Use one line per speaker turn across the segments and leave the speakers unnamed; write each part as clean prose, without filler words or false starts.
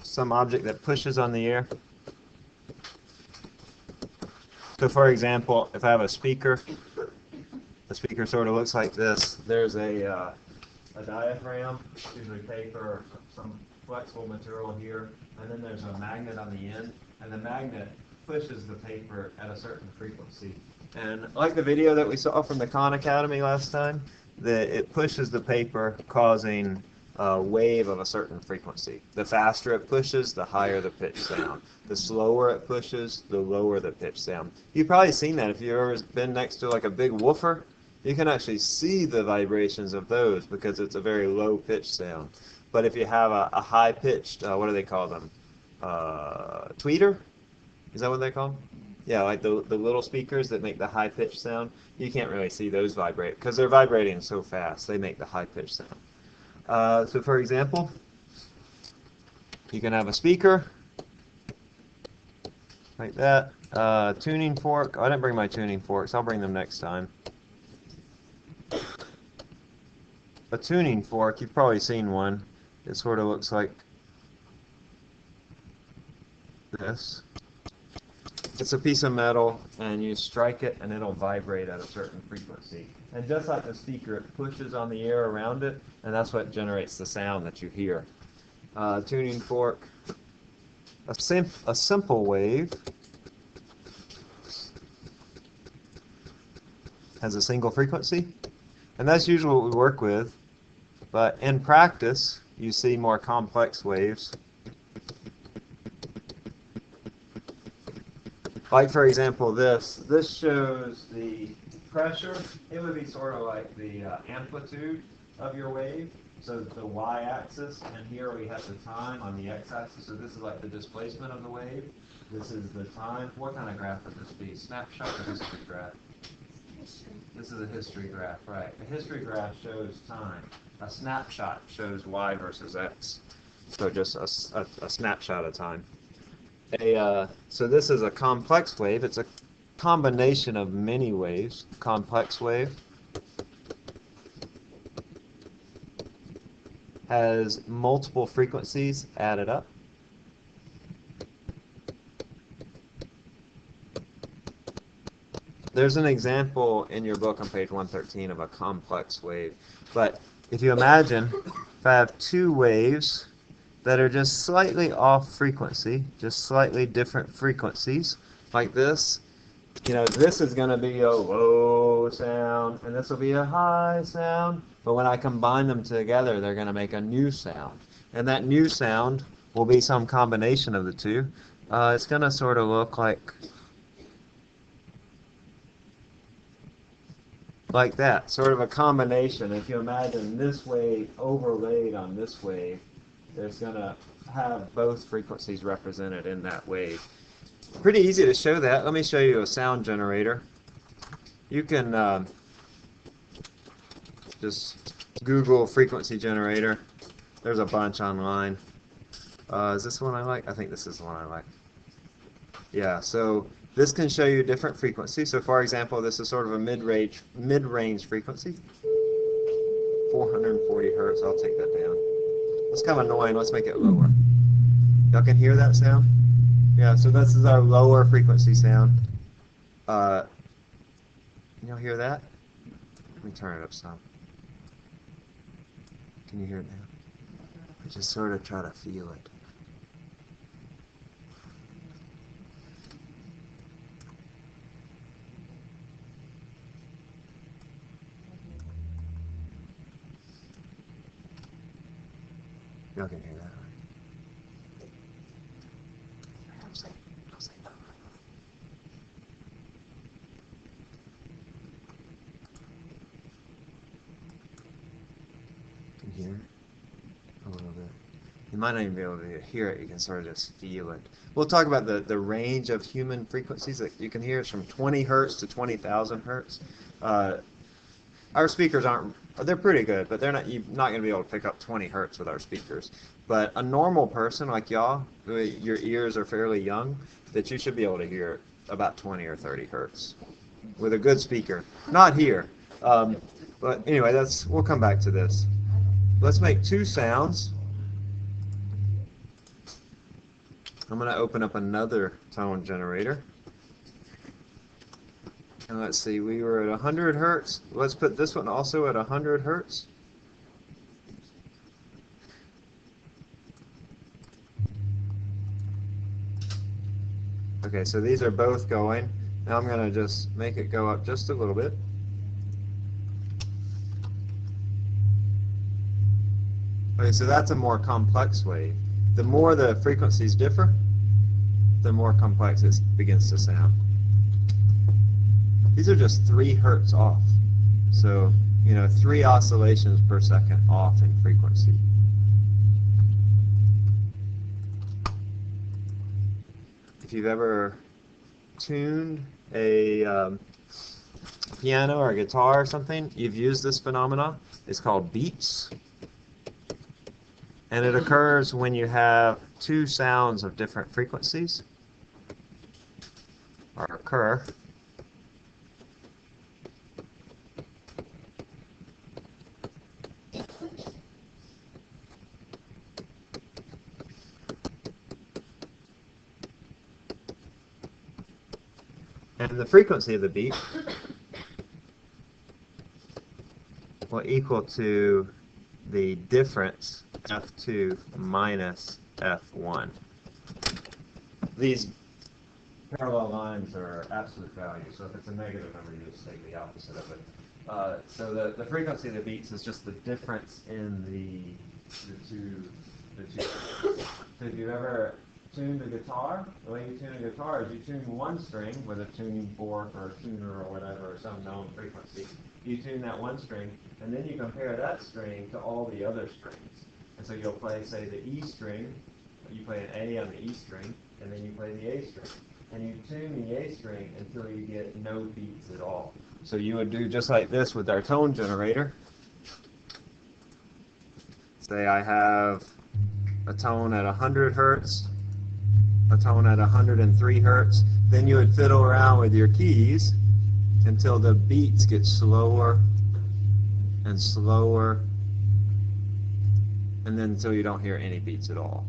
some object that pushes on the air. So for example, if I have a speaker, the speaker sort of looks like this. There's a diaphragm, usually paper or some flexible material here, and then there's a magnet on the end, and the magnet pushes the paper at a certain frequency. And like the video that we saw from the Khan Academy last time, it pushes the paper, causing a wave of a certain frequency. The faster it pushes, the higher the pitch sound. The slower it pushes, the lower the pitch sound. You've probably seen that if you've ever been next to like a big woofer. You can actually see the vibrations of those because it's a very low pitch sound. But if you have a high pitched, what do they call them? Tweeter? Is that what they call them? Yeah, like the little speakers that make the high pitched sound. You can't really see those vibrate because they're vibrating so fast. They make the high pitched sound. So for example, you can have a speaker like that. Tuning fork. I didn't bring my tuning forks. I'll bring them next time. A tuning fork, you've probably seen one. It sort of looks like this. It's a piece of metal, and you strike it, and it'll vibrate at a certain frequency. And just like the speaker, it pushes on the air around it, and that's what generates the sound that you hear. Tuning fork, a simple wave, has a single frequency, and that's usually what we work with. But in practice, you see more complex waves. Like for example, this shows the pressure. It would be sort of like the amplitude of your wave. So the y-axis, and here we have the time on the x-axis. So this is like the displacement of the wave. This is the time. What kind of graph would this be? Snapshot or history graph? History. This is a history graph, right? A history graph shows time. A snapshot shows y versus x. So just a snapshot of time. So this is a complex wave. It's a combination of many waves. Complex wave has multiple frequencies added up. There's an example in your book on page 113 of a complex wave. But if you imagine, if I have two waves that are just slightly off frequency, just slightly different frequencies, like this, you know, this is going to be a low sound, and this will be a high sound, but when I combine them together, they're going to make a new sound. And that new sound will be some combination of the two. It's going to sort of look like that, sort of a combination. If you imagine this wave overlaid on this wave, there's going to have both frequencies represented in that wave. Pretty easy to show that. Let me show you a sound generator. You can just Google frequency generator. There's a bunch online. Is this one I like? I think this is the one I like. Yeah, so this can show you different frequencies. So for example, this is sort of a mid-range frequency. 440 hertz. I'll take that down. It's kind of annoying. Let's make it lower. Y'all can hear that sound? Yeah, so this is our lower frequency sound. Y'all hear that? Let me turn it up some. Can you hear it now? Just sort of try to feel it. Y'all can hear that, right? Don't say no. Can you hear it? A little bit. You might not even be able to hear it. You can sort of just feel it. We'll talk about the range of human frequencies that you can hear. It's from 20 hertz to 20,000 hertz. Our speakers they're pretty good, but you're not going to be able to pick up 20 hertz with our speakers. But a normal person like y'all, your ears are fairly young, that you should be able to hear about 20 or 30 hertz with a good speaker. Not here. But anyway, we'll come back to this. Let's make two sounds. I'm going to open up another tone generator. And let's see, we were at 100 hertz. Let's put this one also at 100 hertz. Okay, so these are both going. Now I'm going to just make it go up just a little bit. Okay, so that's a more complex wave. The more the frequencies differ, the more complex it begins to sound. These are just 3 hertz off. So, 3 oscillations per second off in frequency. If you've ever tuned a piano or a guitar or something, you've used this phenomenon. It's called beats. And it occurs when you have 2 sounds of different frequencies or occur. And the frequency of the beat will equal to the difference F2 minus F1. These parallel lines are absolute values, so if it's a negative number, you just take the opposite of it. So the frequency of the beats is just the difference in the two. So if you've ever tuned a guitar, the way you tune a guitar is you tune one string with a tuning fork or a tuner or whatever, or some known frequency. You tune that one string, and then you compare that string to all the other strings. And so you'll play, say, the E string, you play an A on the E string, and then you play the A string. And you tune the A string until you get no beats at all. So you would do just like this with our tone generator. Say I have a tone at 100 hertz, a tone at 103 hertz. Then you would fiddle around with your keys until the beats get slower and slower, and then until you don't hear any beats at all.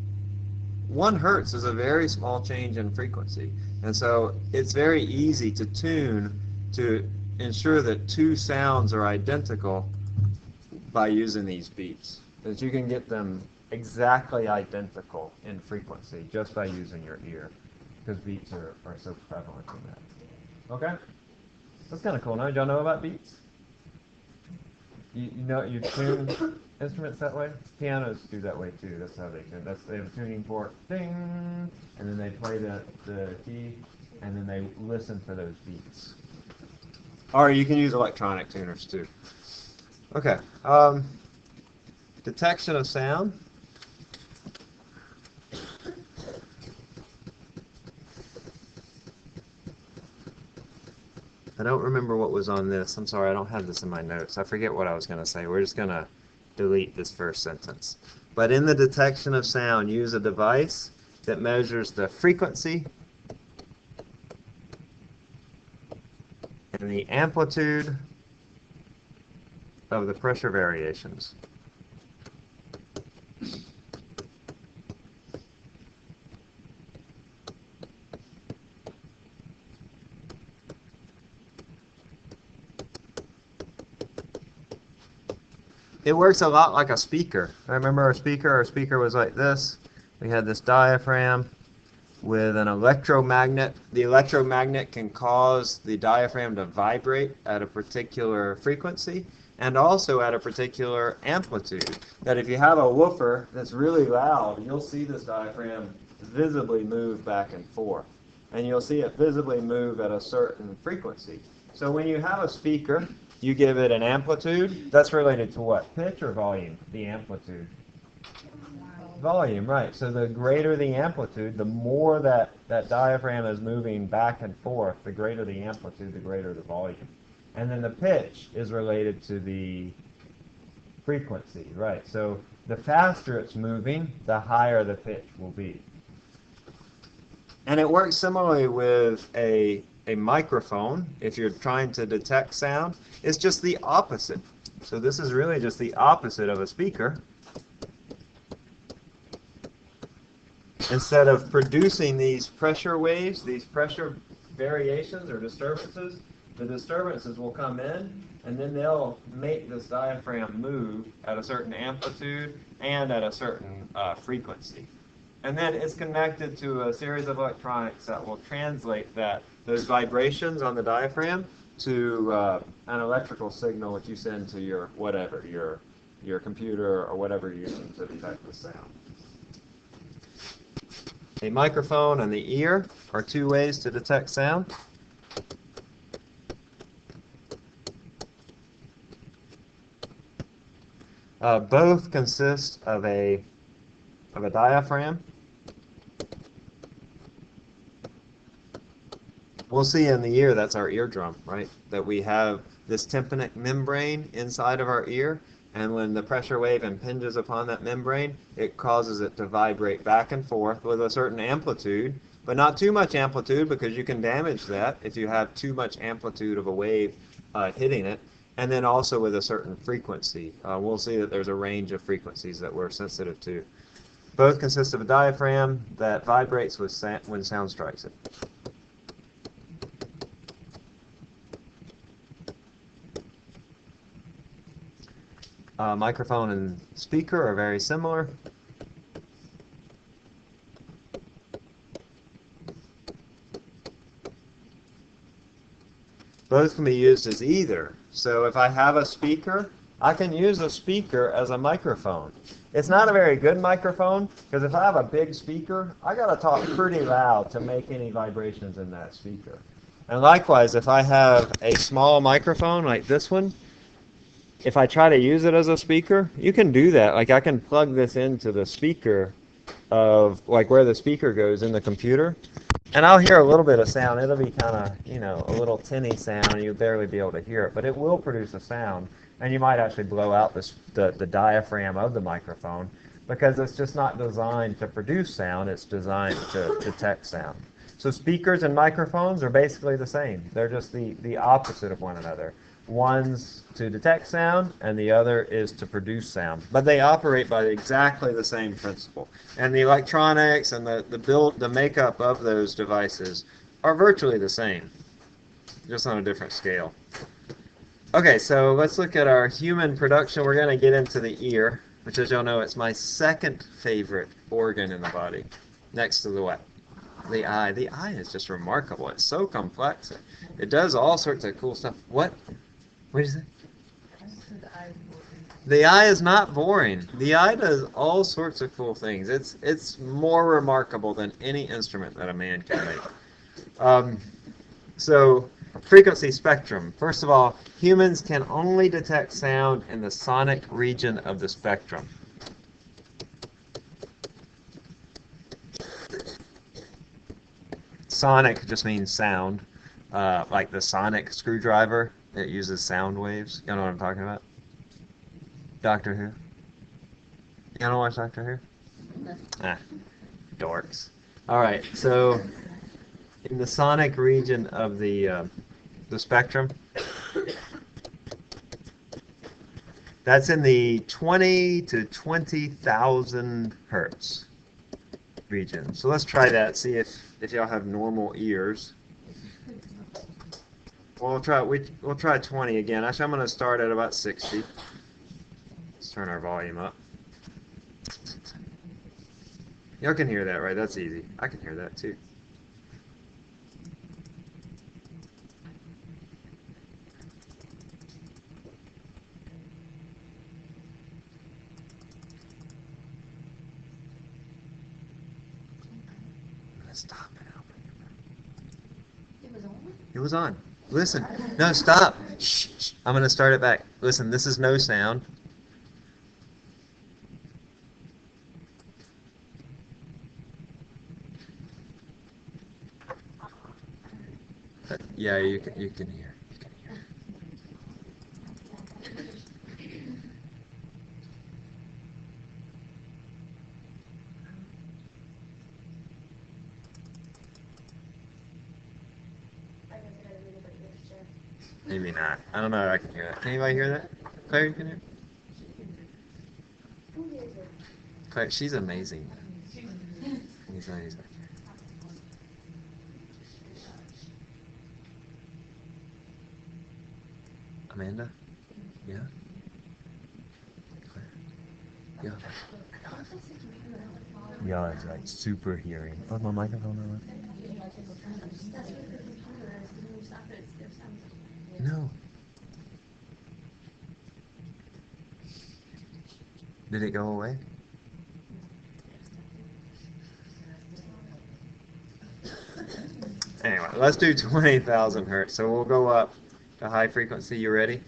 1 hertz is a very small change in frequency, and so it's very easy to tune to ensure that 2 sounds are identical by using these beats. That you can get them exactly identical in frequency just by using your ear, because beats are so prevalent in that. Okay? That's kind of cool. Now, did y'all know about beats? You tune instruments that way? Pianos do that way too. That's how they tune. They have a tuning fork, ding, and then they play the key, and then they listen for those beats. Or you can use electronic tuners too. Okay. Detection of sound. I don't remember what was on this. I'm sorry, I don't have this in my notes. I forget what I was going to say. We're just going to delete this first sentence. But in the detection of sound, use a device that measures the frequency and the amplitude of the pressure variations. It works a lot like a speaker. I remember our speaker was like this. We had this diaphragm with an electromagnet. The electromagnet can cause the diaphragm to vibrate at a particular frequency and also at a particular amplitude. That if you have a woofer that's really loud, you'll see this diaphragm visibly move back and forth. And you'll see it visibly move at a certain frequency. So when you have a speaker, you give it an amplitude. That's related to what? Pitch or volume? The amplitude. Volume, right. So the greater the amplitude, the more that diaphragm is moving back and forth, the greater the amplitude, the greater the volume. And then the pitch is related to the frequency, right. So the faster it's moving, the higher the pitch will be. And it works similarly with a microphone. If you're trying to detect sound, it's just the opposite. So this is really just the opposite of a speaker. instead of producing these pressure waves, these pressure variations or disturbances, the disturbances will come in and then they'll make this diaphragm move at a certain amplitude and at a certain frequency. And then it's connected to a series of electronics that will translate those vibrations on the diaphragm to an electrical signal which you send to your whatever, your computer or whatever you're using to detect the sound. A microphone and the ear are two ways to detect sound. Both consist of a diaphragm. We'll see in the ear, that's our eardrum, right? That we have this tympanic membrane inside of our ear, and when the pressure wave impinges upon that membrane, it causes it to vibrate back and forth with a certain amplitude, but not too much amplitude because you can damage that if you have too much amplitude of a wave hitting it, and then also with a certain frequency. We'll see that there's a range of frequencies that we're sensitive to. Both consist of a diaphragm that vibrates when sound strikes it. Microphone and speaker are very similar. Both can be used as either. So if I have a speaker, I can use a speaker as a microphone. It's not a very good microphone because if I have a big speaker, I got to talk pretty loud to make any vibrations in that speaker. And likewise, if I have a small microphone like this one, if I try to use it as a speaker, you can do that. Like I can plug this into the speaker of like where the speaker goes in the computer, and I'll hear a little bit of sound. It'll be kind of, a little tinny sound. You'll barely be able to hear it, but it will produce a sound, and you might actually blow out the diaphragm of the microphone because it's just not designed to produce sound. It's designed to detect sound. So speakers and microphones are basically the same. They're just the opposite of one another. One's to detect sound, and the other is to produce sound. But they operate by exactly the same principle. And the electronics and the makeup of those devices are virtually the same, just on a different scale. Okay, so let's look at our human production. We're going to get into the ear, which, as y'all know, it's my second favorite organ in the body, next to the what? The eye. The eye is just remarkable. It's so complex. It does all sorts of cool stuff. What? What is it? The eye is not boring. The eye does all sorts of cool things. It's more remarkable than any instrument that a man can make. So, frequency spectrum. First of all, humans can only detect sound in the sonic region of the spectrum. Sonic just means sound, like the sonic screwdriver. It uses sound waves. You know what I'm talking about? Doctor Who? You don't watch Doctor Who? No. Ah, dorks. All right, so in the sonic region of the spectrum, that's in the 20 to 20,000 hertz region. So let's try that. See if y'all have normal ears. We'll try 20 again. Actually, I'm going to start at about 60. Let's turn our volume up. Y'all can hear that, right? That's easy. I can hear that too. Stop it. It was on? It was on. Listen. No, stop. Shh, shh. I'm going to start it back. Listen, this is no sound. Yeah, you can hear. You can hear. Maybe not. I don't know if I can hear that. Can anybody hear that? Claire, you can hear? Claire, she's amazing. Easily. Amanda? Yeah? Yeah. Yeah, it's like super hearing. Oh, my microphone on? No. Did it go away? Anyway, let's do 20,000 hertz. So we'll go up to high frequency. You ready?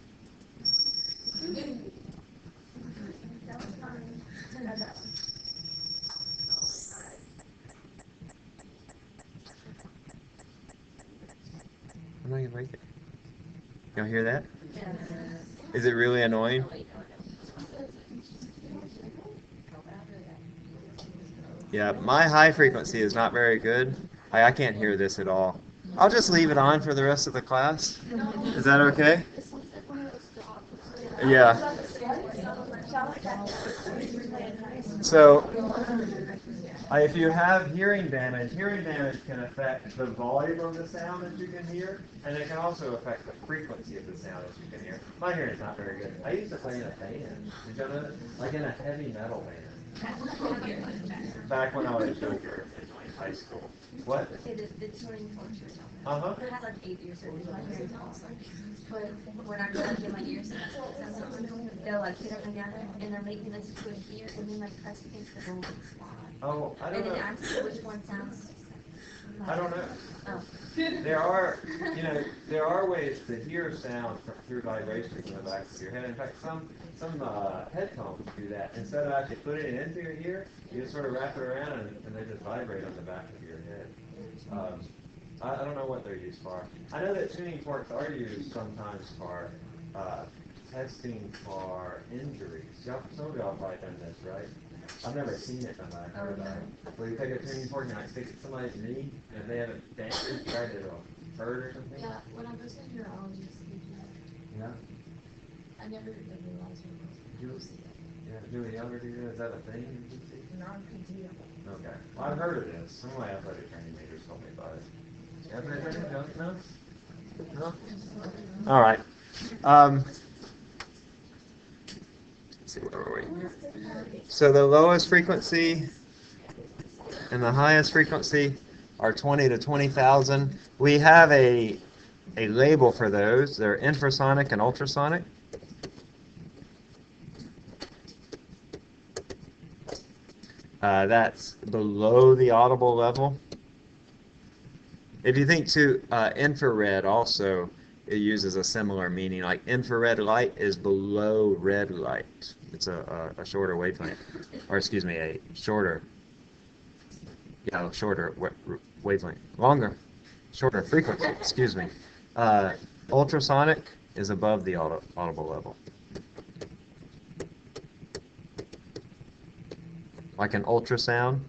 I'm not even right there. Y'all hear that? Is it really annoying? Yeah, my high frequency is not very good. I can't hear this at all. I'll just leave it on for the rest of the class. Is that okay? Yeah. So, if you have hearing damage can affect the volume of the sound that you can hear, and it can also affect the frequency of the sound that you can hear. My hearing is not very good. I used to play in a band. Did you know that? Like in a heavy metal band. Back when I was younger, in high school. What?
It's tuning torture.
Uh-huh.
I had like 8 years of my hearing loss. But when I go like in my ears, they'll like hit it together and they're making this to a ear and then like press against the bone spot.
Oh, I don't
know. And
know.
then asks you which one sounds.
I don't know.
Oh.
There are ways to hear sound through vibration in the back of your head. In fact, some headphones do that. Instead of actually putting it into your ear, you just sort of wrap it around and they just vibrate on the back of your head. I don't know what they're used for. I know that tuning forks are used sometimes for testing for injuries. Some of y'all have probably done this, right? I've never seen it done, but I've heard about it. Where you take a tuning fork and stick it to somebody's knee, and if they have it damaged, right, it'll hurt or something?
Yeah, when I go to neurologist,
Yeah?
I never realized it was.
Yeah, do we ever do that? Is that a thing in PT?
Non-PT.
Okay. Well, I've heard of this. Some of my athletic training majors told me about it. Athletic training? No? No? All right. Let's see, where were we? So the lowest frequency and the highest frequency are 20 to 20,000. We have a label for those. They're infrasonic and ultrasonic. That's below the audible level. If you think to infrared also, it uses a similar meaning. Like infrared light is below red light. It's a shorter wavelength, or excuse me, a shorter wavelength, shorter frequency. Excuse me. Ultrasonic is above the audible level. Like an ultrasound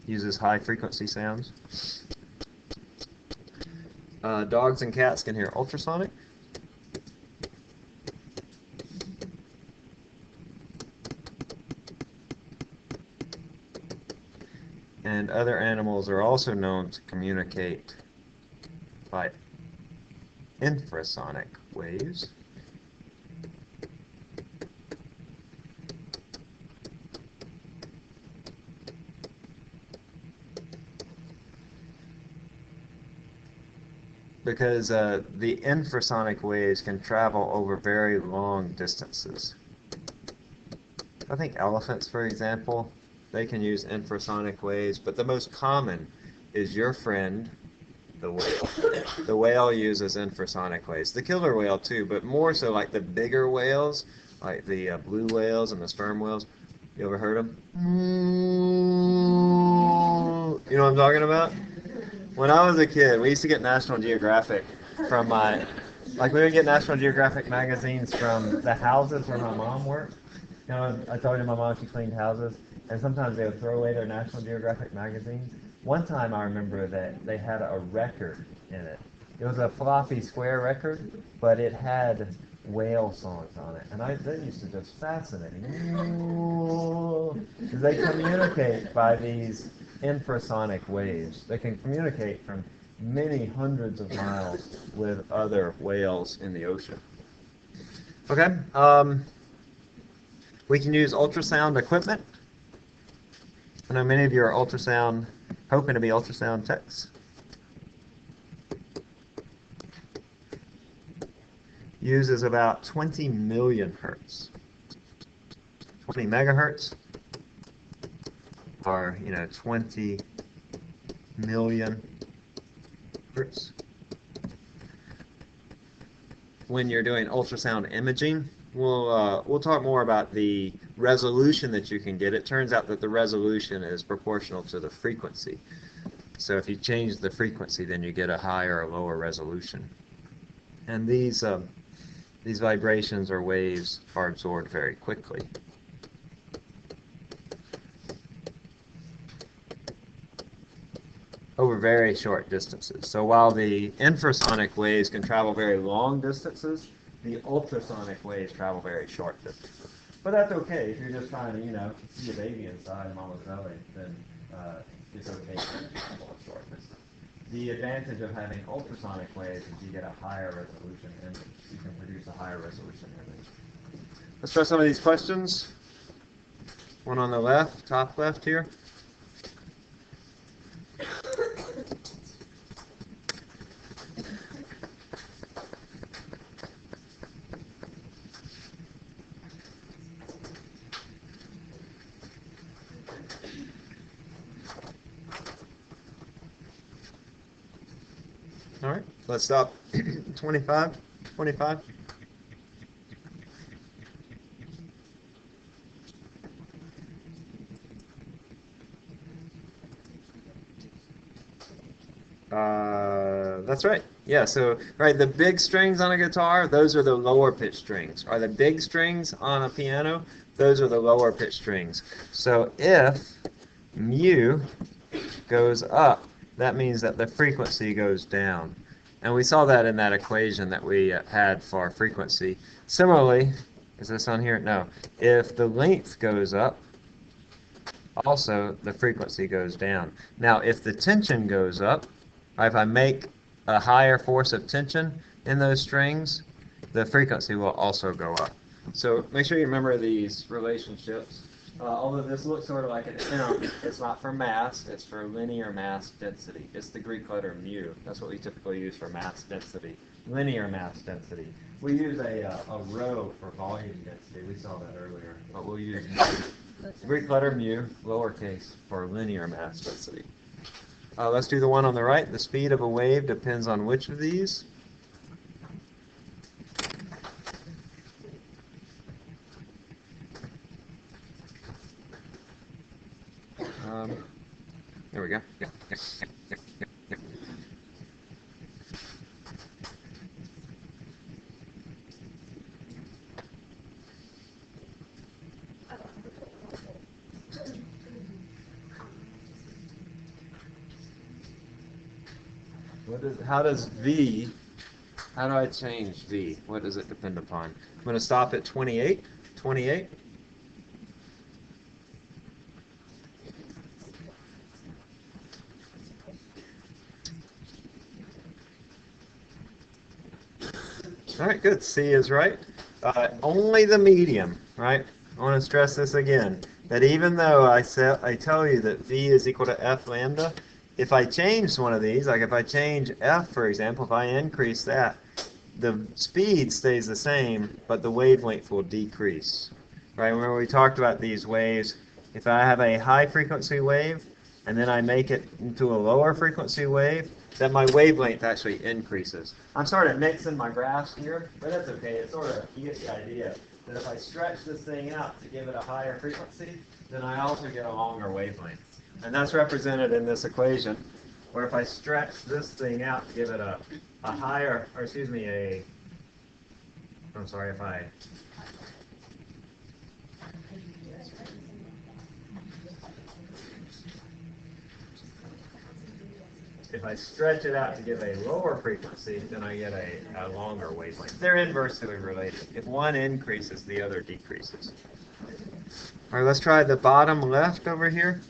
uses high frequency sounds. Dogs and cats can hear ultrasonic. And other animals are also known to communicate by infrasonic waves. Because the infrasonic waves can travel over very long distances. I think elephants, for example, they can use infrasonic waves, but the most common is your friend, the whale. The whale uses infrasonic waves. The killer whale too, but more so like the bigger whales, like the blue whales and the sperm whales. You ever heard them? You know what I'm talking about? When I was a kid, we used to get National Geographic from we would get National Geographic magazines from the houses where my mom worked. You know, I told you my mom, she cleaned houses, and sometimes they would throw away their National Geographic magazines. One time I remember that they had a record in it. It was a floppy square record, but it had whale songs on it, and that used to just fascinate me. Because they communicate by these infrasonic waves. They can communicate from many hundreds of miles with other whales in the ocean. Okay, we can use ultrasound equipment. I know many of you are hoping to be ultrasound techs. Uses about 20 million hertz. 20 megahertz are, 20 million hertz. When you're doing ultrasound imaging, we'll talk more about the resolution that you can get. It turns out that the resolution is proportional to the frequency. So if you change the frequency, then you get a higher or lower resolution. And these vibrations or waves are absorbed very quickly. Over very short distances. So while the infrasonic waves can travel very long distances, the ultrasonic waves travel very short distances. But that's okay if you're just trying to, see a baby inside a mama's belly, then it's okay to travel a short distance. The advantage of having ultrasonic waves is you get a higher resolution image. You can produce a higher resolution image. Let's try some of these questions. One on the left, top left here. All right, let's stop. 25. That's right. Yeah, so, right, the big strings on a guitar, those are the lower pitch strings. Are the big strings on a piano, those are the lower pitch strings. So if mu goes up, that means that the frequency goes down. And we saw that in that equation that we had for frequency. Similarly, is this on here? No. If the length goes up, also the frequency goes down. Now, if the tension goes up, if I make a higher force of tension in those strings, the frequency will also go up. So make sure you remember these relationships. Although this looks sort of like an M, it's not for mass, it's for linear mass density. It's the Greek letter mu. That's what we typically use for mass density. Linear mass density. We use a rho for volume density. We saw that earlier. But we'll use Greek letter mu, lowercase, for linear mass density. Let's do the one on the right. The speed of a wave depends on which of these? There we go. How do I change V? What does it depend upon? I'm going to stop at 28. 28. All right, good. C is right. Only the medium, right? I want to stress this again, that even though I tell you that V is equal to F lambda, if I change one of these, like if I change F, for example, if I increase that, the speed stays the same, but the wavelength will decrease. Right? Remember we talked about these waves. If I have a high frequency wave, and then I make it into a lower frequency wave, then my wavelength actually increases. I'm sort of mixing my graphs here, but that's okay. It's sort of, you get the idea that if I stretch this thing out to give it a higher frequency, then I also get a longer wavelength. And that's represented in this equation, where if I stretch this thing out to give it a higher, or excuse me, if I stretch it out to give a lower frequency, then I get a longer wavelength. They're inversely related. If one increases, the other decreases. All right, let's try the bottom left over here.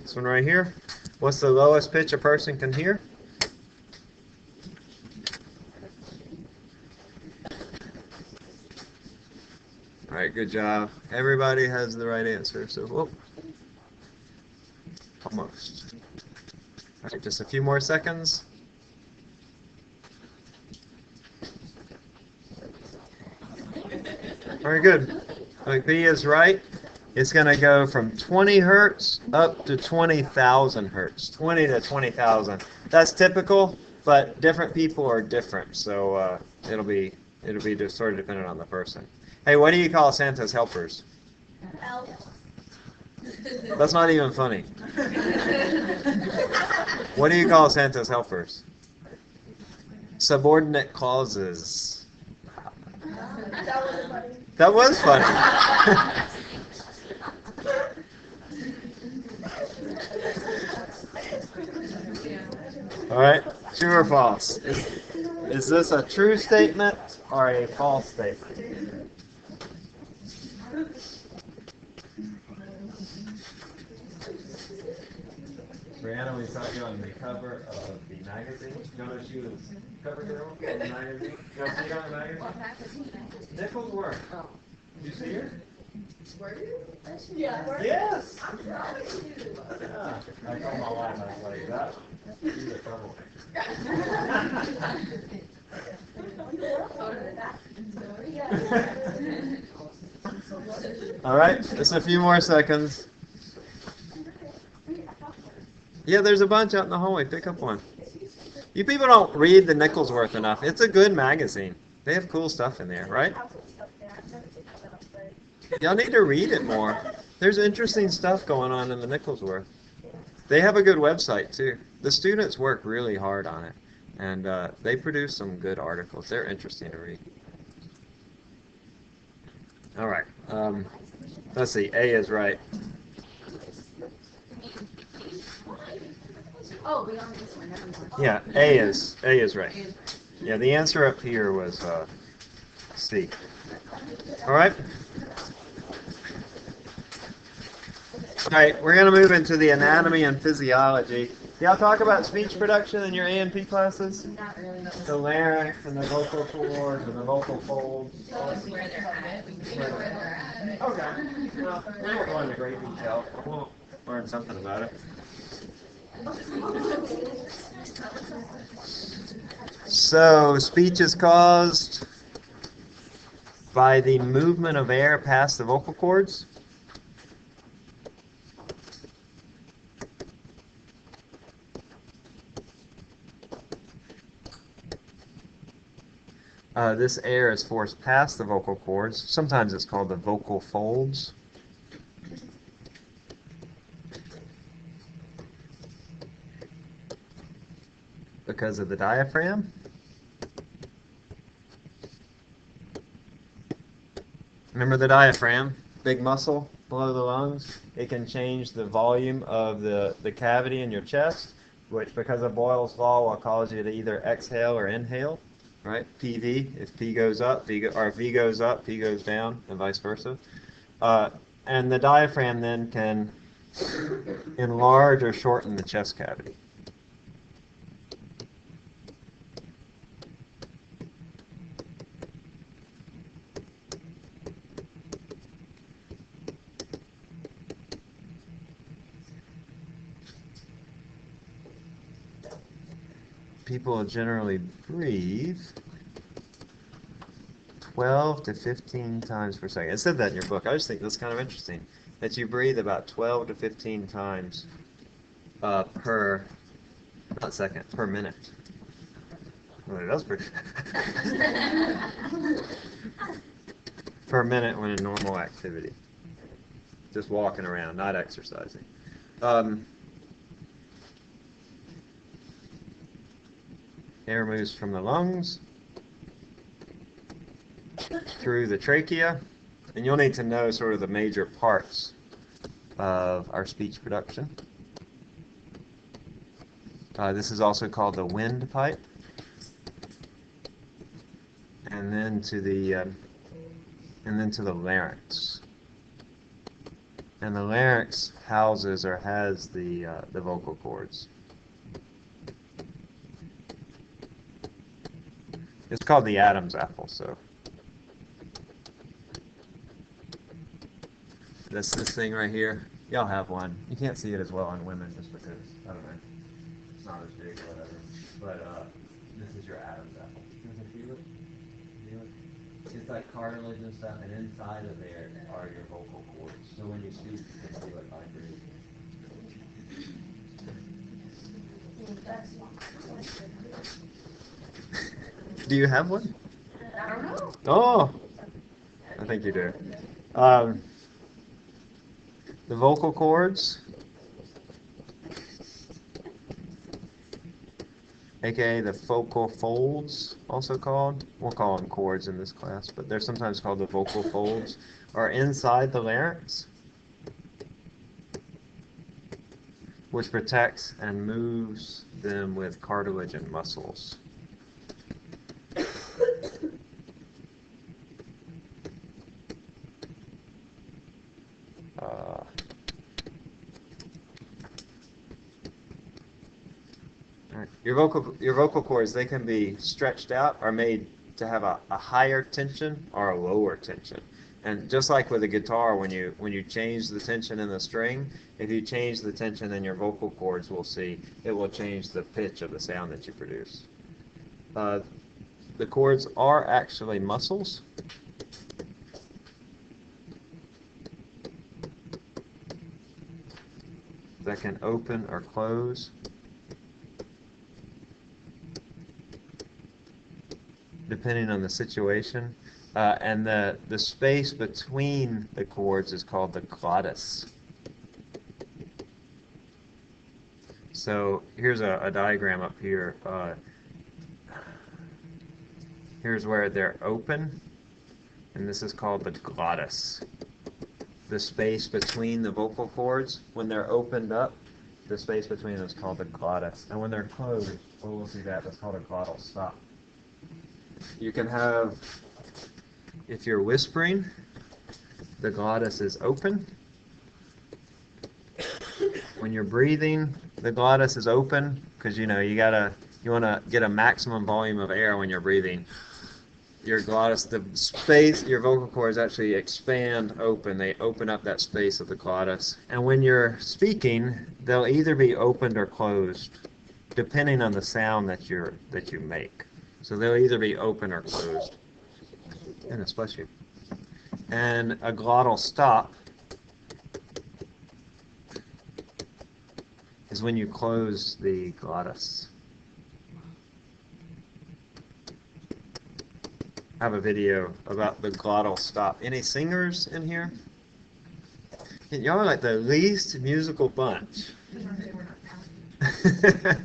This one right here. What's the lowest pitch a person can hear? All right, good job. Everybody has the right answer. So, whoop. Almost. All right, just a few more seconds. Very good. Like B is right. It's going to go from 20 hertz up to 20,000 hertz. 20 to 20,000. That's typical, but different people are different. So it'll be just sort of dependent on the person. Hey, what do you call Santa's helpers?
Elf.
That's not even funny. What do you call Santa's helpers? Subordinate clauses. That was funny. All right, true or false? Is this a true statement or a false statement? Brianna, we saw you on the cover of the magazine. You know she was cover girl in the magazine? You want to see her on the magazine? Nichols work. Did you see her?
Yeah.
Yes! Yeah. I told my wife, I was like, that, she's a troublemaker. All right, just a few more seconds. Yeah, there's a bunch out in the hallway. Pick up one. You people don't read the Nicholsworth enough. It's a good magazine. They have cool stuff in there, right? Y'all need to read it more. There's interesting stuff going on in the Nicholsworth. They have a good website, too. The students work really hard on it, and they produce some good articles. They're interesting to read. All right. Let's see. A is right.
Oh, we on this one. Never mind.
Yeah, A is right. Yeah, the answer up here was C. All right. All right, we're going to move into the anatomy and physiology. Y'all talk about speech production in your A&P classes?
Not really.
The larynx and the vocal cords and the vocal folds.
Tell us where they're at. We can know where they're at.
Okay. Well, we won't go into great detail. We'll learn something about it. So, speech is caused by the movement of air past the vocal cords. This air is forced past the vocal cords. Sometimes it's called the vocal folds. Because of the diaphragm. Remember the diaphragm, big muscle below the lungs? It can change the volume of the cavity in your chest, which because of Boyle's law will cause you to either exhale or inhale, right? PV, if P goes up, or if V goes up, P goes down, and vice versa. And the diaphragm then can enlarge or shorten the chest cavity. People generally breathe 12 to 15 times per second. It said that in your book. I just think that's kind of interesting, that you breathe about 12 to 15 times per minute. Well, it does per minute when in normal activity. Just walking around, not exercising. Air moves from the lungs through the trachea, and you'll need to know sort of the major parts of our speech production. This is also called the windpipe, and then to the larynx. And the larynx houses or has the vocal cords. It's called the Adam's apple, so. This thing right here. Y'all have one. You can't see it as well on women just because, I don't know, it's not as big or whatever. But this is your Adam's apple. You can feel it? Feel it? It's like cartilage and stuff, and inside of there are your vocal cords. So when you speak, you can feel it vibrate. Do you have one?
I don't know.
Oh, I think you do. The vocal cords, aka the vocal folds, also called. We'll call them cords in this class, but they're sometimes called the vocal folds, are inside the larynx, which protects and moves them with cartilage and muscles. Your vocal cords, they can be stretched out or made to have a higher tension or a lower tension. And just like with a guitar, when you change the tension in the string, if you change the tension in your vocal cords, we'll see it will change the pitch of the sound that you produce. The cords are actually muscles. That can open or close depending on the situation. And the space between the cords is called the glottis. So here's a diagram up here. Here's where they're open, and this is called the glottis. The space between the vocal cords, when they're opened up, the space between them is called the glottis. And when they're closed, we'll see that's called a glottal stop. You can have, if you're whispering, the glottis is open. When you're breathing, the glottis is open because you want to get a maximum volume of air when you're breathing. Your glottis, the space, your vocal cords actually expand open. They open up that space of the glottis. And when you're speaking, they'll either be opened or closed, depending on the sound that you make. So they'll either be open or closed. Goodness bless you. And a glottal stop is when you close the glottis. I have a video about the glottal stop. Any singers in here? Y'all are like the least musical bunch.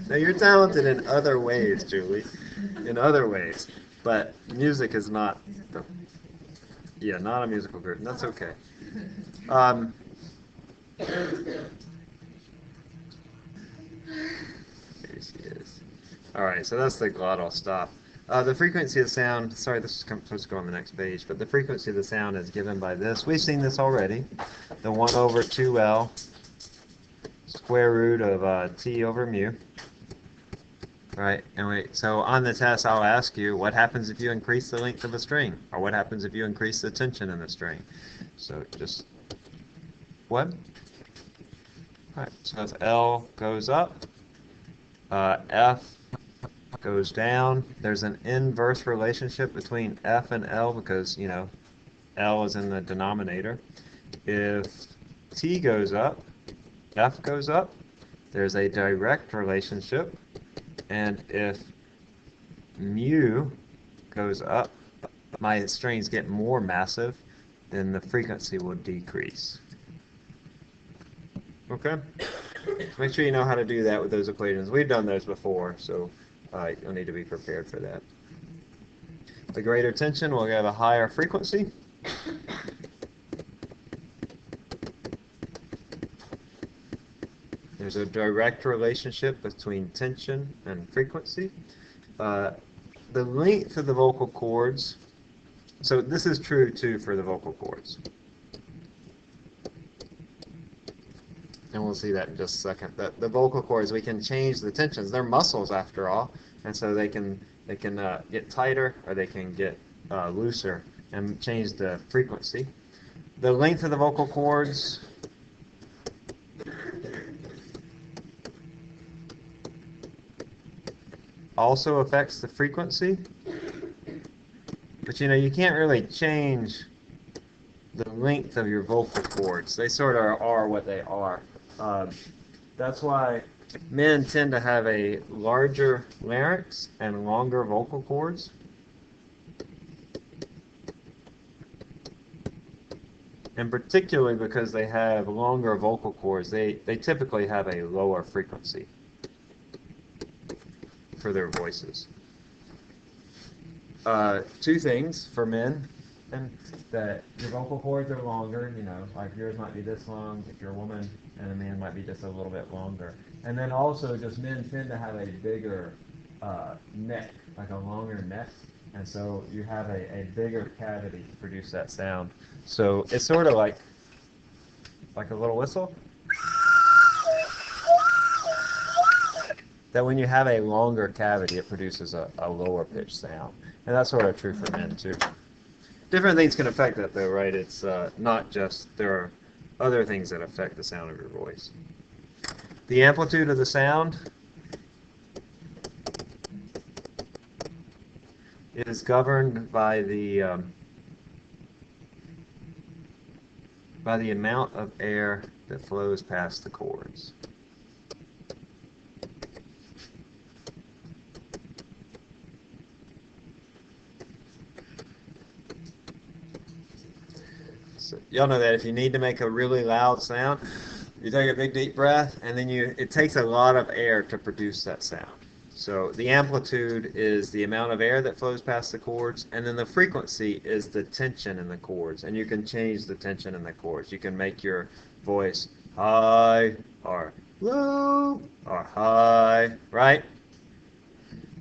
Now you're talented in other ways, Julie. In other ways. But music is not not a musical group. That's okay. There she is. Alright, so that's the glottal stop. The frequency of sound, sorry, this is supposed to go on the next page, but the frequency of the sound is given by this. We've seen this already. The 1 over 2L square root of T over mu. Right, and so on the test I'll ask you, what happens if you increase the length of a string? Or what happens if you increase the tension in the string? So just, what? Alright, so if L goes up, F goes down. There's an inverse relationship between F and L because, L is in the denominator. If T goes up, F goes up. There's a direct relationship. And if mu goes up, my strings get more massive, then the frequency will decrease. Okay? Make sure you know how to do that with those equations. We've done those before, so you'll need to be prepared for that. The greater tension will have a higher frequency. There's a direct relationship between tension and frequency. The length of the vocal cords, so this is true too for the vocal cords. and we'll see that in just a second. The vocal cords, we can change the tensions. They're muscles after all, and so they can get tighter or they can get looser and change the frequency. The length of the vocal cords also affects the frequency, but you can't really change the length of your vocal cords. They sort of are what they are. That's why men tend to have a larger larynx and longer vocal cords. And particularly because they have longer vocal cords, they typically have a lower frequency for their voices. Two things for men, and that your vocal cords are longer, like yours might be this long, if you're a woman, and a man might be just a little bit longer. And then also just men tend to have a bigger neck, like a longer neck, and so you have a bigger cavity to produce that sound. So it's sort of like a little whistle. That when you have a longer cavity, it produces a lower pitched sound. And that's sort of true for men too. Different things can affect that though, right? It's not just, there are other things that affect the sound of your voice. The amplitude of the sound is governed by the amount of air that flows past the cords. So y'all know that if you need to make a really loud sound, you take a big deep breath, and then it takes a lot of air to produce that sound. So the amplitude is the amount of air that flows past the cords, and then the frequency is the tension in the cords, and you can change the tension in the cords. You can make your voice high or low or high, right?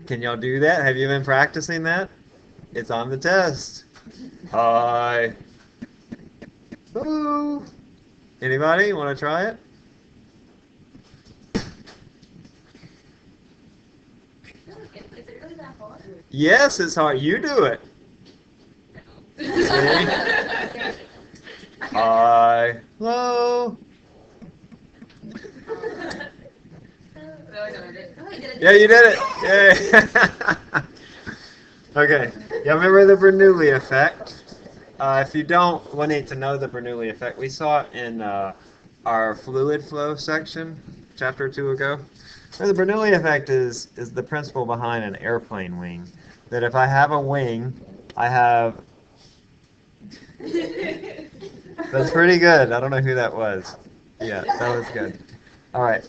Can y'all do that? Have you been practicing that? It's on the test. High. Low. Anybody want to try it?
Is it really that hard?
Yes, it's hard. You do it. See? High, low. Yeah, you did it. Yay. Okay. Yeah, remember the Bernoulli Effect? If you don't, we'll need to know the Bernoulli Effect. We saw it in our fluid flow section, chapter 2 ago. So the Bernoulli Effect is the principle behind an airplane wing. That if I have a wing, I have... That's pretty good. I don't know who that was. Yeah, that was good. All right.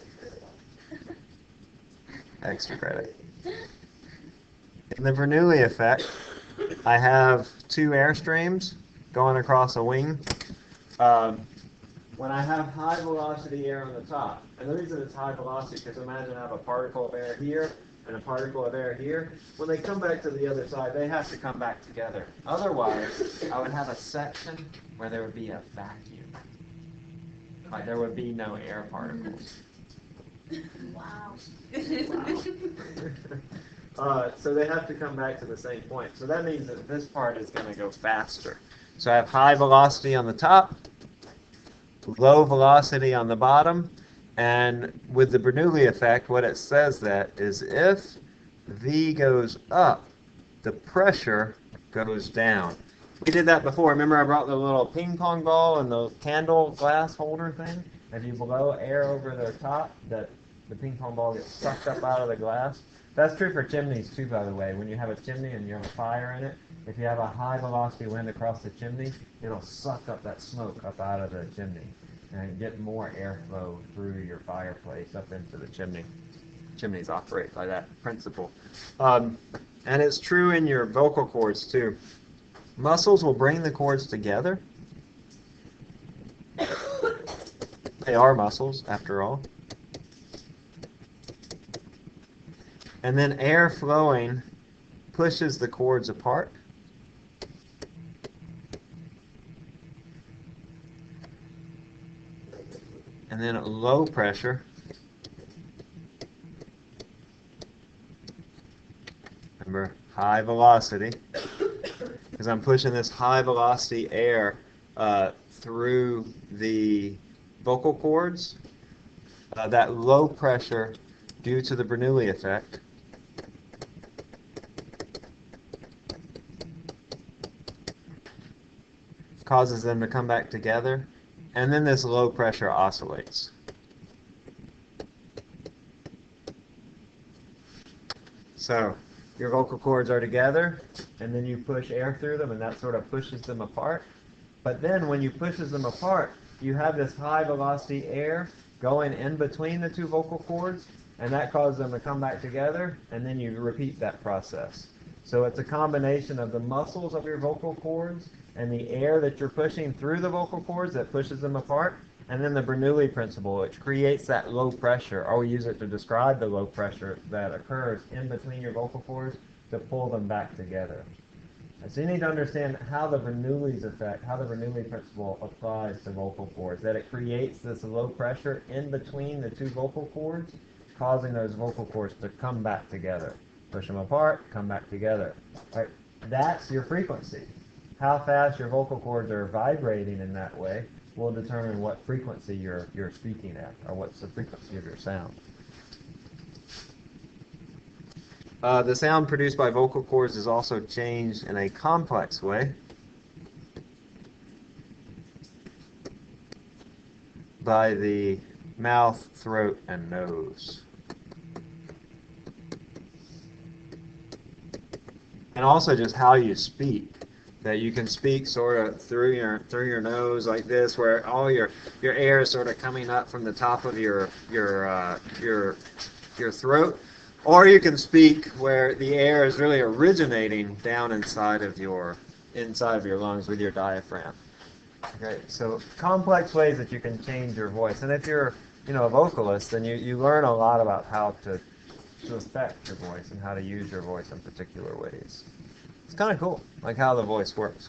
Extra credit. In the Bernoulli Effect, I have two airstreams going across a wing. When I have high velocity air on the top, and the reason it's high velocity because imagine I have a particle of air here and a particle of air here. When they come back to the other side, they have to come back together. Otherwise, I would have a section where there would be a vacuum. Like there would be no air particles.
Wow.
So they have to come back to the same point. So that means that this part is going to go faster. So I have high velocity on the top, low velocity on the bottom, and with the Bernoulli effect, what it says that is if V goes up, the pressure goes down. We did that before. Remember I brought the little ping pong ball and the candle glass holder thing? If you blow air over the top, that the ping pong ball gets sucked up out of the glass. That's true for chimneys too, by the way. When you have a chimney and you have a fire in it, if you have a high velocity wind across the chimney, it'll suck up that smoke up out of the chimney and get more airflow through your fireplace up into the chimney. Chimneys operate by that principle. And it's true in your vocal cords too. Muscles will bring the cords together. They are muscles, after all. And then air flowing pushes the cords apart. and then at low pressure, remember, high velocity, because I'm pushing this high velocity air through the vocal cords. That low pressure, due to the Bernoulli effect, causes them to come back together, and then this low pressure oscillates. So your vocal cords are together, and then you push air through them, and that sort of pushes them apart. But then when you pushes them apart, you have this high velocity air going in between the two vocal cords, and that causes them to come back together, and then you repeat that process. So it's a combination of the muscles of your vocal cords and the air that you're pushing through the vocal cords that pushes them apart, and then the Bernoulli principle, which creates that low pressure, or we use it to describe the low pressure that occurs in between your vocal cords to pull them back together. And so you need to understand how the Bernoulli's effect, how the Bernoulli principle applies to vocal cords, that it creates this low pressure in between the two vocal cords, causing those vocal cords to come back together. Push them apart, come back together. Right? That's your frequency. How fast your vocal cords are vibrating in that way will determine what frequency you're speaking at, or what's the frequency of your sound. The sound produced by vocal cords is also changed in a complex way by the mouth, throat, and nose. And also just how you speak. That you can speak sort of through your nose like this, where all your air is sort of coming up from the top of your throat, or you can speak where the air is really originating down inside of your lungs with your diaphragm. Okay, so complex ways that you can change your voice, and if you're a vocalist, then you learn a lot about how to affect your voice and how to use your voice in particular ways. It's kind of cool, like how the voice works.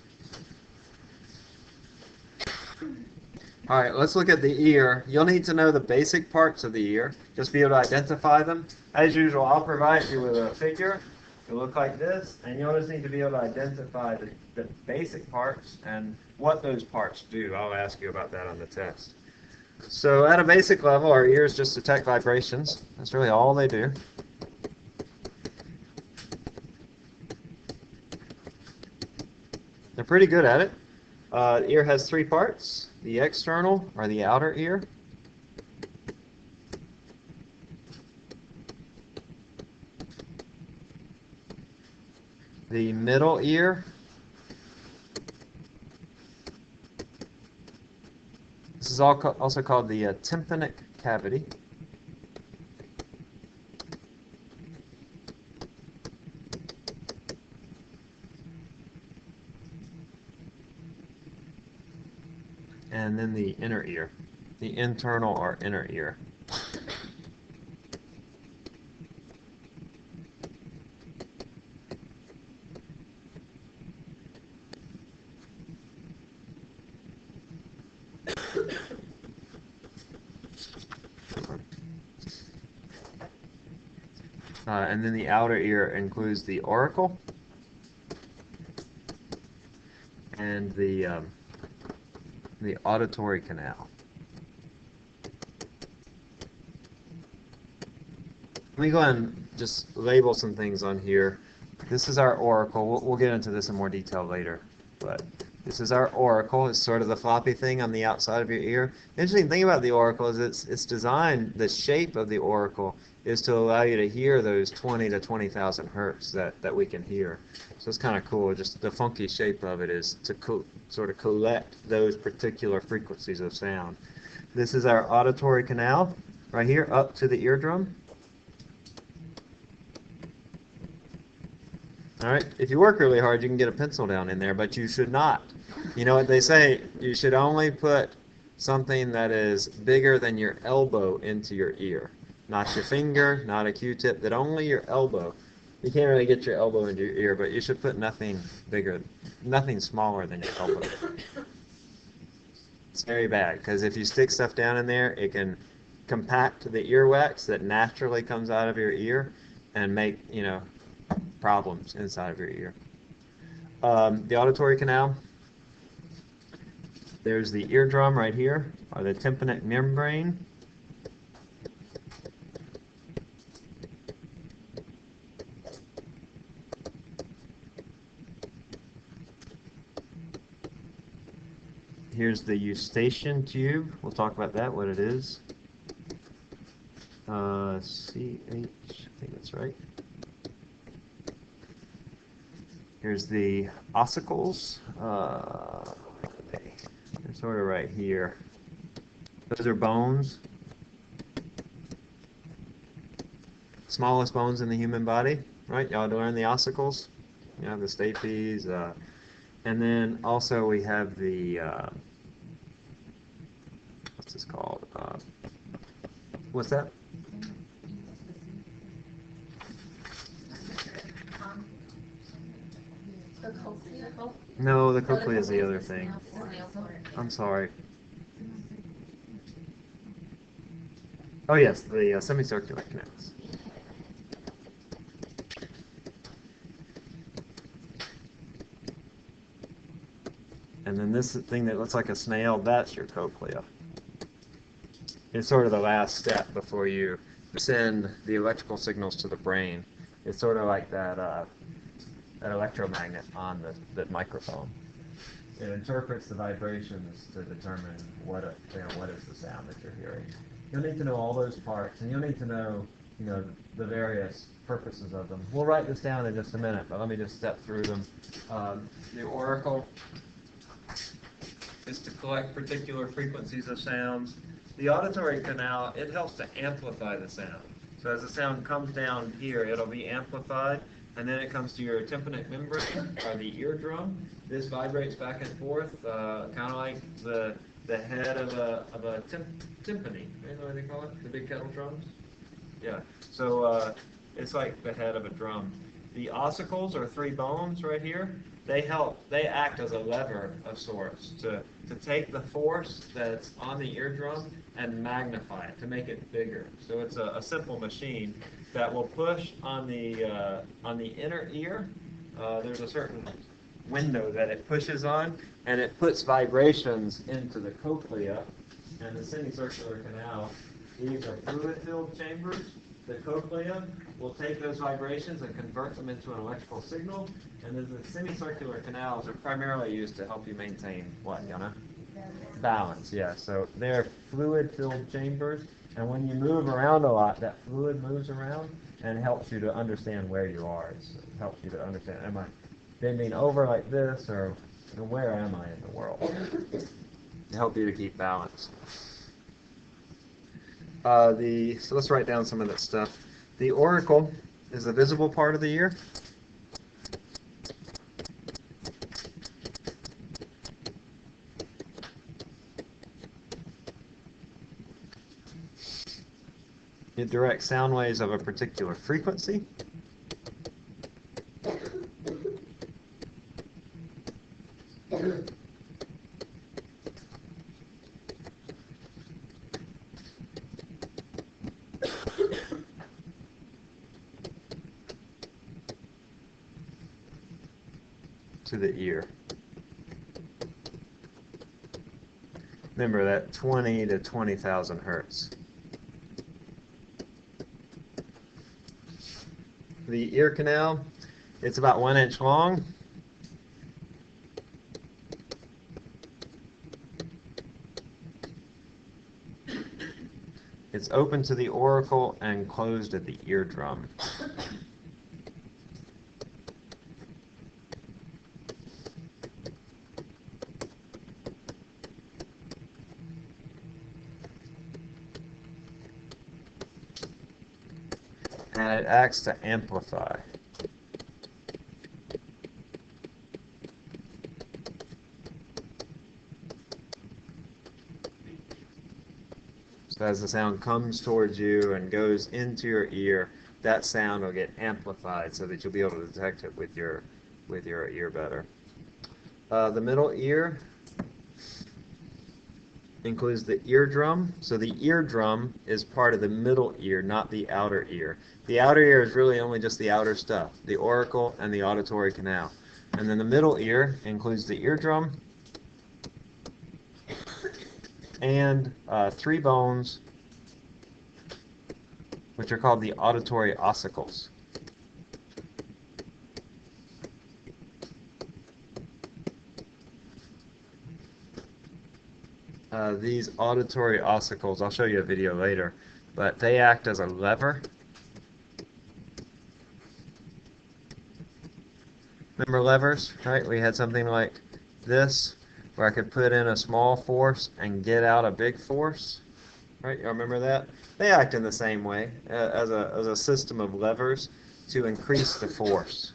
All right, let's look at the ear. You'll need to know the basic parts of the ear, just be able to identify them. As usual, I'll provide you with a figure. It'll look like this, and you'll just need to be able to identify the basic parts and what those parts do. I'll ask you about that on the test. So at a basic level, our ears just detect vibrations. That's really all they do. They're pretty good at it. The ear has three parts: the external, or the outer ear, the middle ear, this is also called the tympanic cavity, and then the inner ear, the internal or inner ear. And then the outer ear includes the auricle and the auditory canal. Let me go ahead and just label some things on here. This is our auricle. We'll get into this in more detail later, but this is our auricle. It's sort of the floppy thing on the outside of your ear. The interesting thing about the auricle is it's designed, the shape of the auricle is to allow you to hear those 20 to 20,000 hertz that we can hear. So it's kind of cool. Just the funky shape of it is to sort of collect those particular frequencies of sound. This is our auditory canal right here up to the eardrum. All right, if you work really hard, you can get a pencil down in there, but you should not. You know what they say, you should only put something that is bigger than your elbow into your ear. Not your finger, not a Q-tip, that only your elbow. You can't really get your elbow into your ear, but you should put nothing bigger, nothing smaller than your elbow. It's very bad because if you stick stuff down in there, it can compact the earwax that naturally comes out of your ear and make, problems inside of your ear. The auditory canal, there's the eardrum right here, or the tympanic membrane. Here's the Eustachian Tube. We'll talk about that, what it is. CH, I think that's right. Here's the ossicles. They're sort of right here. Those are bones. Smallest bones in the human body, right? Y'all learn the ossicles. You have the stapes. And then also we have the, what's this called? What's that? No, the cochlea is the other thing. I'm sorry. Oh yes, the semicircular canals. And then this thing that looks like a snail, that's your cochlea. It's sort of the last step before you send the electrical signals to the brain. It's sort of like that electromagnet on the microphone. It interprets the vibrations to determine what is the sound that you're hearing. You'll need to know all those parts, and you'll need to know, the various purposes of them. We'll write this down in just a minute, but let me just step through them. The auricle is to collect particular frequencies of sounds. The auditory canal, it helps to amplify the sound. So as the sound comes down here, it'll be amplified, and then it comes to your tympanic membrane, or the eardrum. This vibrates back and forth, kind of like the head of a tympani. You know what they call it? The big kettle drums? Yeah. So it's like the head of a drum. The ossicles are three bones right here. They act as a lever of sorts to take the force that's on the eardrum and magnify it, to make it bigger. So it's a simple machine that will push on the inner ear. There's a certain window that it pushes on, and it puts vibrations into the cochlea and the semicircular canal. These are fluid-filled chambers. The cochlea will take those vibrations and convert them into an electrical signal, and then the semicircular canals are primarily used to help you maintain what, Yana? Balance, yeah. So they're fluid-filled chambers, and when you move around a lot, that fluid moves around and helps you to understand where you are. It helps you to understand, am I bending over like this, or where am I in the world? To help you to keep balance. So let's write down some of that stuff. The auricle is the visible part of the ear. It directs sound waves of a particular frequency. To the ear. Remember that 20 to 20,000 hertz. The ear canal, it's about 1 inch long. It's open to the auricle and closed at the eardrum. And it acts to amplify. So as the sound comes towards you and goes into your ear, that sound will get amplified so that you'll be able to detect it with your ear better. The middle ear includes the eardrum. So the eardrum is part of the middle ear, not the outer ear. The outer ear is really only just the outer stuff, the auricle and the auditory canal. And then the middle ear includes the eardrum and 3 bones, which are called the auditory ossicles. These auditory ossicles, I'll show you a video later, but they act as a lever. Remember levers, right? We had something like this, where I could put in a small force and get out a big force, right? You remember that? They act in the same way, as a system of levers to increase the force.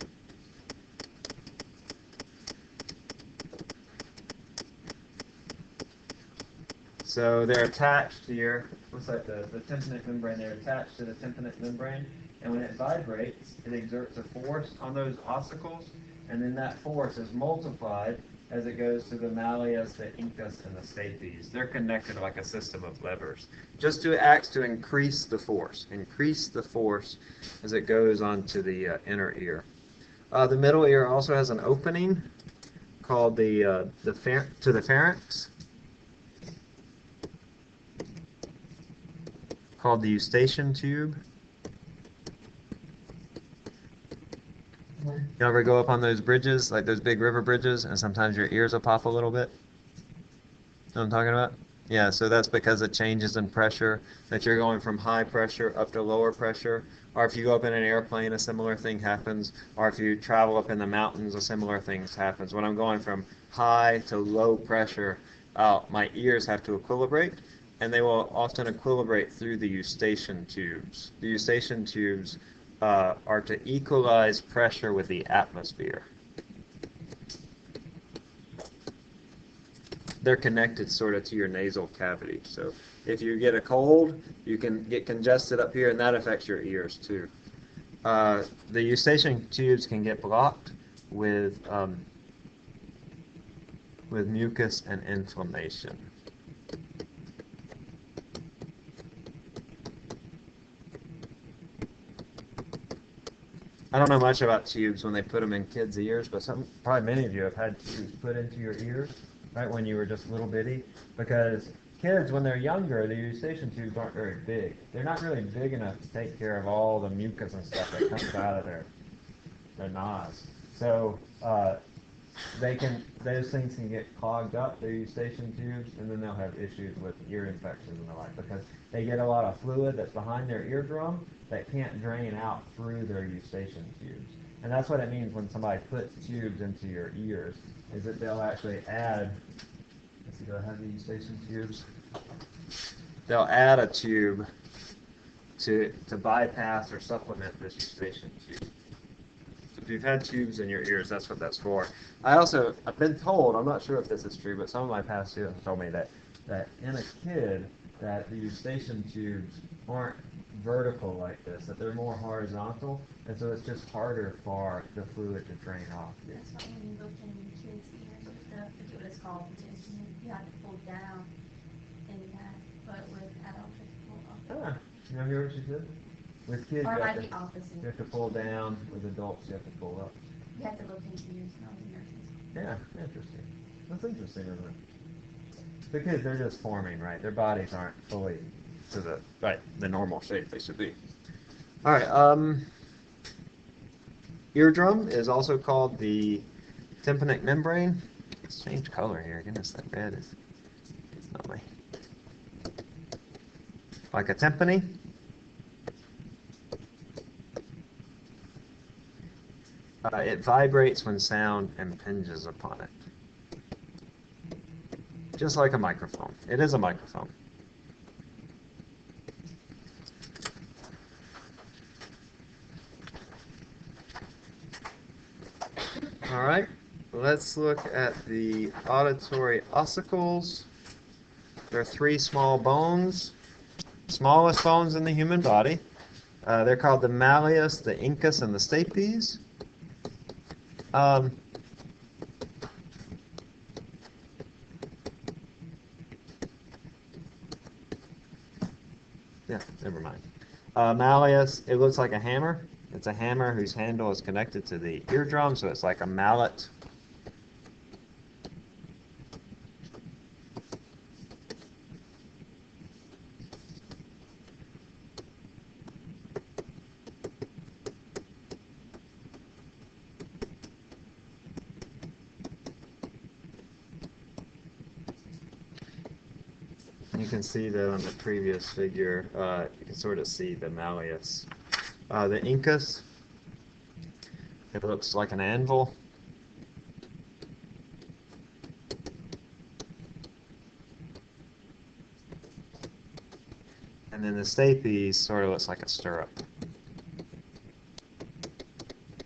So they're attached here, looks like the tympanic membrane, they're attached to the tympanic membrane, and when it vibrates, it exerts a force on those ossicles, and then that force is multiplied as it goes to the malleus, the incus, and the stapes. They're connected like a system of levers. Just acts to increase the force as it goes onto the inner ear. The middle ear also has an opening called the pharynx, called the Eustachian Tube. You ever go up on those bridges, like those big river bridges, and sometimes your ears will pop a little bit? Know what I'm talking about? Yeah, so that's because of changes in pressure, that you're going from high pressure up to lower pressure. Or if you go up in an airplane, a similar thing happens. Or if you travel up in the mountains, a similar thing happens. When I'm going from high to low pressure, my ears have to equilibrate, and they will often equilibrate through the Eustachian tubes. The Eustachian tubes are to equalize pressure with the atmosphere. They're connected sort of to your nasal cavity. So if you get a cold, you can get congested up here, and that affects your ears too. The Eustachian tubes can get blocked with mucus and inflammation. I don't know much about tubes when they put them in kids' ears, but probably many of you have had tubes put into your ears, right, when you were just little bitty, because kids, when they're younger, the Eustachian tubes aren't very big. They're not really big enough to take care of all the mucus and stuff that comes out of their noz. So those things can get clogged up, their Eustachian tubes, and then they'll have issues with ear infections and the like, because they get a lot of fluid that's behind their eardrum that can't drain out through their Eustachian tubes. And that's what it means when somebody puts tubes into your ears, is that they'll actually add, let's see, do I have the Eustachian tubes? They'll add a tube to bypass or supplement this Eustachian tube. If you've had tubes in your ears, that's what that's for. I've been told, I'm not sure if this is true, but some of my past students told me that in a kid, that the Eustachian tubes aren't vertical like this, that they're more horizontal, and so it's just harder for the fluid to drain off.
That's why when you look in kids' ears, I forget what it's called, you have to pull down in that, but with adults, you pull up.
You know, hear what she said? With kids,
Or
you
like
have
the opposite.
you have to pull down. With adults, you have to pull up.
You have to look into yours, not in yours.
Yeah, interesting. That's interesting, isn't it? Because they're just forming, right? Their bodies aren't fully to the normal shape they should be. All right. Eardrum is also called the tympanic membrane. Let's change color here. Goodness, that red is lovely. Like a tympani. It vibrates when sound impinges upon it. Just like a microphone. It is a microphone. All right, let's look at the auditory ossicles. There are 3 small bones, smallest bones in the human body. They're called the malleus, the incus, and the stapes. Yeah, never mind. Malleus, it looks like a hammer. It's a hammer whose handle is connected to the eardrum, so it's like a mallet. You can see that on the previous figure, you can sort of see the malleus. The incus, it looks like an anvil. And then the stapes sort of looks like a stirrup.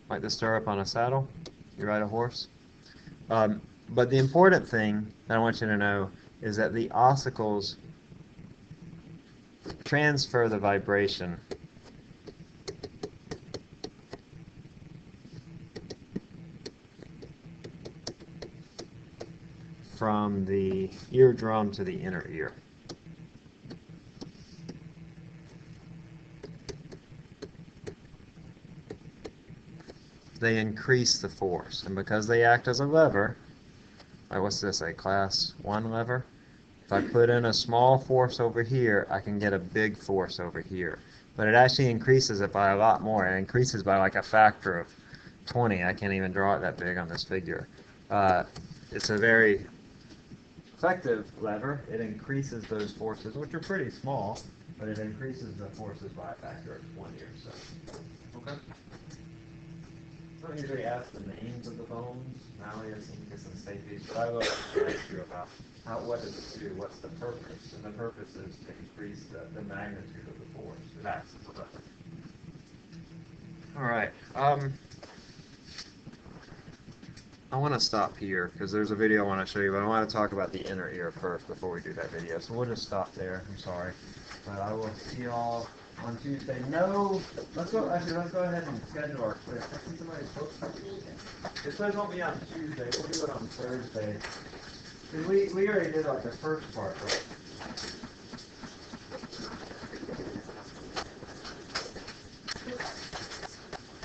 Like the stirrup on a saddle, you ride a horse. But the important thing that I want you to know is that the ossicles transfer the vibration from the eardrum to the inner ear. They increase the force, and because they act as a lever, like what's this, a class 1 lever? If I put in a small force over here, I can get a big force over here. But it actually increases it by a lot more. It increases by like a factor of 20. I can't even draw it that big on this figure. It's a very effective lever. It increases those forces, which are pretty small, but it increases the forces by a factor of 20 or so. Okay? I don't usually ask the names of the bones, malleus, incus, and stapes, but I will ask you about what does it do, what's the purpose, and the purpose is to increase the magnitude of the force. That's the purpose. All right. I want to stop here because there's a video I want to show you, but I want to talk about the inner ear first before we do that video. So we'll just stop there. I'm sorry, but I will see y'all on Tuesday. No, let's go ahead and schedule our quiz. I see somebody's book. It says won't be on Tuesday. We'll do it on Thursday. We already did like the first part, right?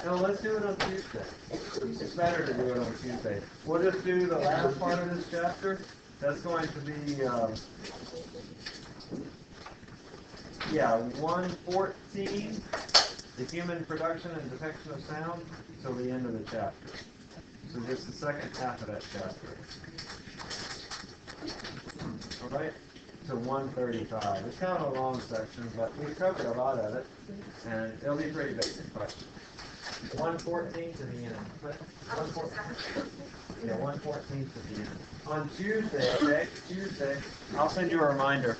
No, let's do it on Tuesday. It's better to do it on Tuesday. We'll just do the last part of this chapter. That's going to be, 114, the human production and detection of sound, till the end of the chapter. So just the second half of that chapter. All right? To 135. It's kind of a long section, but we covered a lot of it, and it'll be a pretty basic question. 114 to the end. 114. Yeah, 114 to the end. On Tuesday, okay? Tuesday, I'll send you a reminder.